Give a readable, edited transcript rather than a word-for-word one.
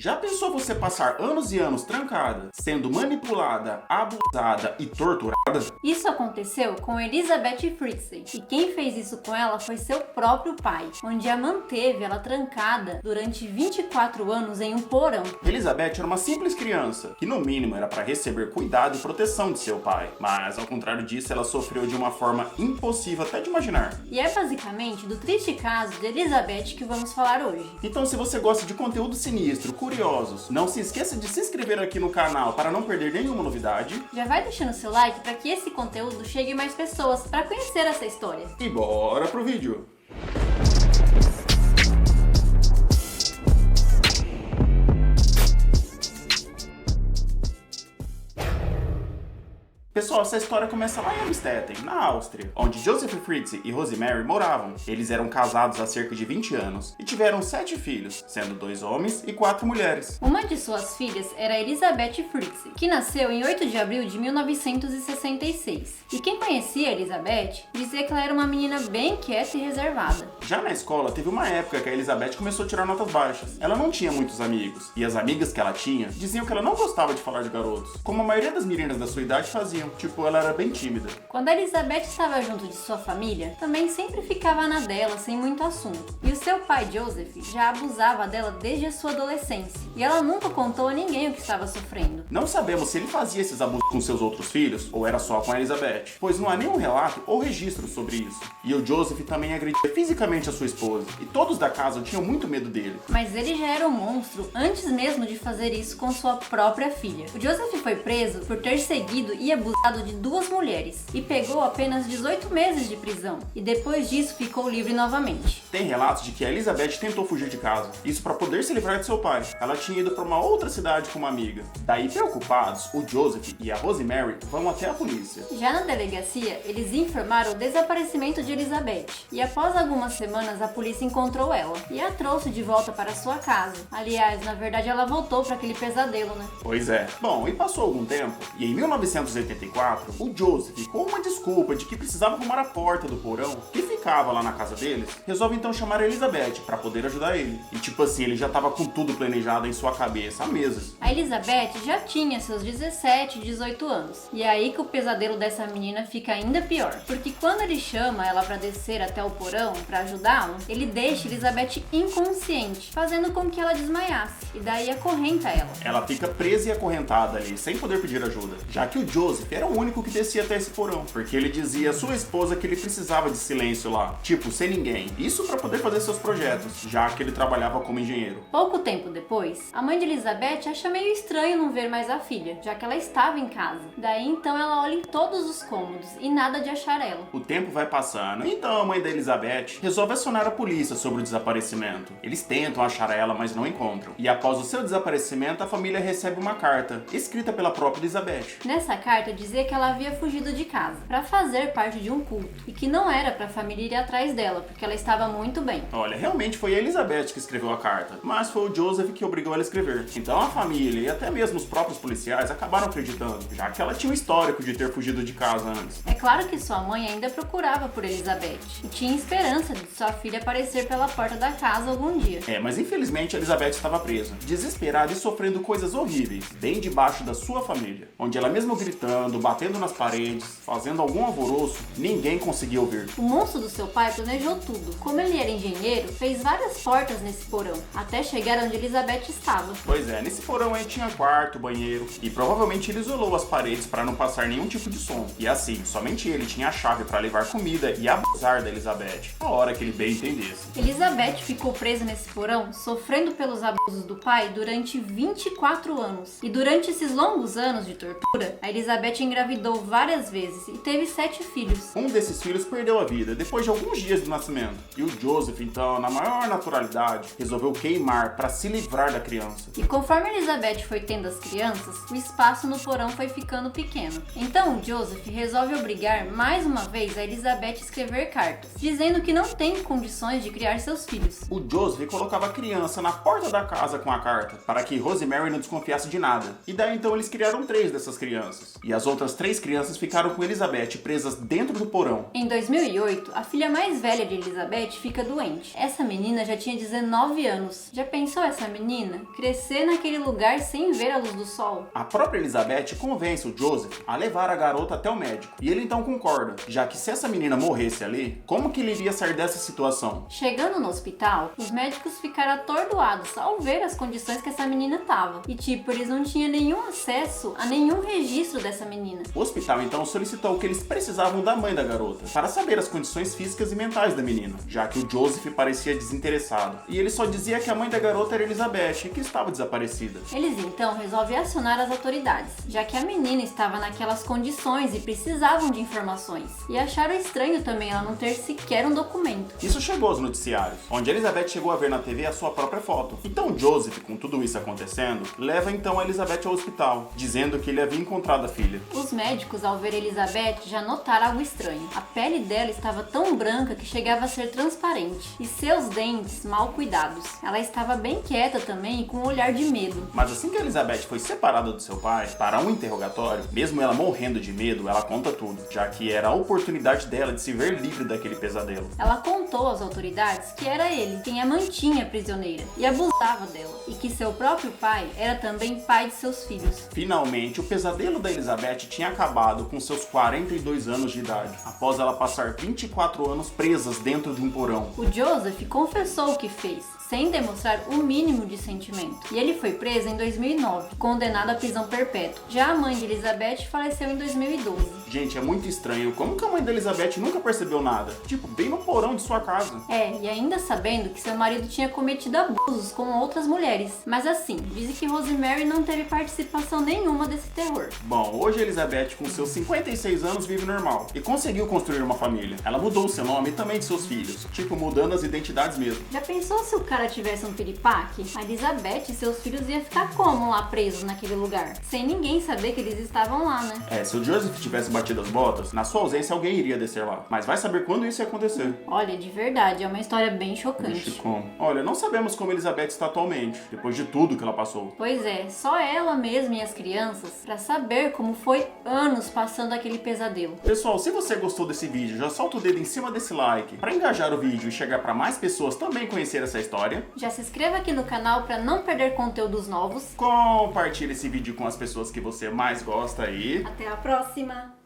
Já pensou você passar anos e anos trancada, sendo manipulada, abusada e torturada? Isso aconteceu com Elizabeth Fritzl, e quem fez isso com ela foi seu próprio pai, onde a manteve ela trancada durante 24 anos em um porão. Elizabeth era uma simples criança, que no mínimo era para receber cuidado e proteção de seu pai, mas ao contrário disso ela sofreu de uma forma impossível até de imaginar. E é basicamente do triste caso de Elizabeth que vamos falar hoje. Então se você gosta de conteúdo sinistro, curiosos, não se esqueça de se inscrever aqui no canal para não perder nenhuma novidade. Já vai deixando seu like para que esse conteúdo chegue a mais pessoas para conhecer essa história. E bora pro vídeo! Pessoal, essa história começa lá em Amstetten, na Áustria, onde Joseph Fritzl e Rosemary moravam. Eles eram casados há cerca de 20 anos e tiveram 7 filhos, sendo 2 homens e 4 mulheres. Uma de suas filhas era Elizabeth Fritzl, que nasceu em 8 de abril de 1966. E quem conhecia Elizabeth dizia que ela era uma menina bem quieta e reservada. Já na escola, teve uma época que a Elizabeth começou a tirar notas baixas. Ela não tinha muitos amigos, e as amigas que ela tinha diziam que ela não gostava de falar de garotos, como a maioria das meninas da sua idade faziam. Tipo, ela era bem tímida. Quando a Elizabeth estava junto de sua família, também sempre ficava na dela, sem muito assunto. E o seu pai, Joseph, já abusava dela desde a sua adolescência. E ela nunca contou a ninguém o que estava sofrendo. Não sabemos se ele fazia esses abusos com seus outros filhos, ou era só com a Elizabeth, pois não há nenhum relato ou registro sobre isso. E o Joseph também agredia fisicamente a sua esposa, e todos da casa tinham muito medo dele. Mas ele já era um monstro antes mesmo de fazer isso com sua própria filha. O Joseph foi preso por ter seguido e abusado de 2 mulheres e pegou apenas 18 meses de prisão, e depois disso ficou livre novamente. Tem relatos de que a Elizabeth tentou fugir de casa, isso para poder se livrar de seu pai. Ela tinha ido para uma outra cidade com uma amiga. Daí, preocupados, o Joseph e a Rosemary vão até a polícia. Já na delegacia, eles informaram o desaparecimento de Elizabeth, e após algumas semanas a polícia encontrou ela e a trouxe de volta para sua casa. Aliás, na verdade ela voltou para aquele pesadelo, né? Pois é. Bom, e passou algum tempo, e em 1984, o Joseph, com uma desculpa de que precisava arrumar a porta do porão, que ficava lá na casa deles, resolve então chamar a Elizabeth para poder ajudar ele. E tipo assim, ele já tava com tudo planejado em sua cabeça há meses. A Elizabeth já tinha seus 17 e 18 anos. E é aí que o pesadelo dessa menina fica ainda pior. Porque quando ele chama ela para descer até o porão para ajudá-lo, ele deixa Elizabeth inconsciente, fazendo com que ela desmaiasse. E daí acorrenta ela. Ela fica presa e acorrentada ali, sem poder pedir ajuda, já que o Joseph era o único que descia até esse porão, porque ele dizia à sua esposa que ele precisava de silêncio lá, tipo, sem ninguém. Isso para poder fazer seus projetos, já que ele trabalhava como engenheiro. Pouco tempo depois, a mãe de Elizabeth acha meio estranho não ver mais a filha, já que ela estava em casa. Daí então ela olha em todos os cômodos e nada de achar ela. O tempo vai passando, então a mãe da Elizabeth resolve acionar a polícia sobre o desaparecimento. Eles tentam achar ela, mas não encontram. E após o seu desaparecimento, a família recebe uma carta, escrita pela própria Elizabeth. Nessa carta dizia que ela havia fugido de casa para fazer parte de um culto e que não era para a família ir atrás dela, porque ela estava muito bem. Olha, realmente foi a Elizabeth que escreveu a carta, mas foi o Joseph que obrigou ela a escrever. Então a família e até mesmo os próprios policiais acabaram acreditando, já que ela tinha um histórico de ter fugido de casa antes. É claro que sua mãe ainda procurava por Elizabeth e tinha esperança de sua filha aparecer pela porta da casa algum dia. Mas infelizmente a Elizabeth estava presa, desesperada e sofrendo coisas horríveis, bem debaixo da sua família, onde ela mesmo gritando, batendo nas paredes, fazendo algum alvoroço, ninguém conseguia ouvir. O monstro do seu pai planejou tudo. Como ele era engenheiro, fez várias portas nesse porão, até chegar onde Elizabeth estava. Pois é, nesse porão aí tinha quarto, banheiro, e provavelmente ele isolou as paredes para não passar nenhum tipo de som. E assim, somente ele tinha a chave para levar comida e abusar da Elizabeth, a hora que ele bem entendesse. Elizabeth ficou presa nesse porão, sofrendo pelos abusos do pai durante 24 anos. E durante esses longos anos de tortura, a Elizabeth engravidou várias vezes e teve 7 filhos. Um desses filhos perdeu a vida depois de alguns dias do nascimento. E o Joseph, então, na maior naturalidade, resolveu queimar para se livrar da criança. E conforme Elizabeth foi tendo as crianças, o espaço no porão foi ficando pequeno. Então o Joseph resolve obrigar mais uma vez a Elizabeth a escrever cartas, dizendo que não tem condições de criar seus filhos. O Joseph colocava a criança na porta da casa com a carta, para que Rosemary não desconfiasse de nada. E daí então eles criaram 3 dessas crianças. E as outras 3 crianças ficaram com Elizabeth presas dentro do porão. Em 2008, a filha mais velha de Elizabeth fica doente. Essa menina já tinha 19 anos. Já pensou essa menina? Crescer naquele lugar sem ver a luz do sol? A própria Elizabeth convence o Joseph a levar a garota até o médico. E ele então concorda, já que se essa menina morresse ali, como que ele iria sair dessa situação? Chegando no hospital, os médicos ficaram atordoados ao ver as condições que essa menina tava. E tipo, eles não tinham nenhum acesso a nenhum registro dessa menina. O hospital então solicitou que eles precisavam da mãe da garota para saber as condições físicas e mentais da menina, já que o Joseph parecia desinteressado. E ele só dizia que a mãe da garota era Elizabeth e que estava desaparecida. Eles então resolvem acionar as autoridades, já que a menina estava naquelas condições e precisavam de informações. E acharam estranho também ela não ter sequer um documento. Isso chegou aos noticiários, onde Elizabeth chegou a ver na TV a sua própria foto. Então Joseph, com tudo isso acontecendo, leva então a Elizabeth ao hospital, dizendo que ele havia encontrado a filha. Os médicos, ao ver Elizabeth, já notaram algo estranho. A pele dela estava tão branca que chegava a ser transparente, e seus dentes mal cuidados. Ela estava bem quieta também e com um olhar de medo. Mas assim que Elizabeth foi separada do seu pai para um interrogatório, mesmo ela morrendo de medo, ela conta tudo, já que era a oportunidade dela de se ver livre daquele pesadelo. Ela contou às autoridades que era ele quem a mantinha prisioneira e abusava dela, e que seu próprio pai era também pai de seus filhos. Finalmente, o pesadelo da Elizabeth tinha acabado com seus 42 anos de idade, após ela passar 24 anos presas dentro de um porão. O Joseph confessou o que fez, sem demonstrar o mínimo de sentimento. E ele foi preso em 2009, condenado à prisão perpétua. Já a mãe de Elizabeth faleceu em 2012. Gente, é muito estranho. Como que a mãe da Elizabeth nunca percebeu nada? Tipo, bem no porão de sua casa. E ainda sabendo que seu marido tinha cometido abusos com outras mulheres. Mas assim, dizem que Rosemary não teve participação nenhuma desse terror. Bom, hoje a Elizabeth, com seus 56 anos, vive normal e conseguiu construir uma família. Ela mudou seu nome e também de seus filhos, tipo, mudando as identidades mesmo. Já pensou se o cara tivesse um piripaque? A Elizabeth e seus filhos iam ficar como lá presos naquele lugar? Sem ninguém saber que eles estavam lá, né? Se o Joseph tivesse batido as botas, na sua ausência alguém iria descer lá. Mas vai saber quando isso ia acontecer. Olha, de verdade, é uma história bem chocante. Vixe, como? Olha, não sabemos como Elizabeth está atualmente, depois de tudo que ela passou. Pois é, só ela mesma e as crianças pra saber como foi anos passando aquele pesadelo. Pessoal, se você gostou desse vídeo, já solta o dedo em cima desse like para engajar o vídeo e chegar para mais pessoas também conhecer essa história. Já se inscreva aqui no canal para não perder conteúdos novos. Compartilhe esse vídeo com as pessoas que você mais gosta e... Até a próxima!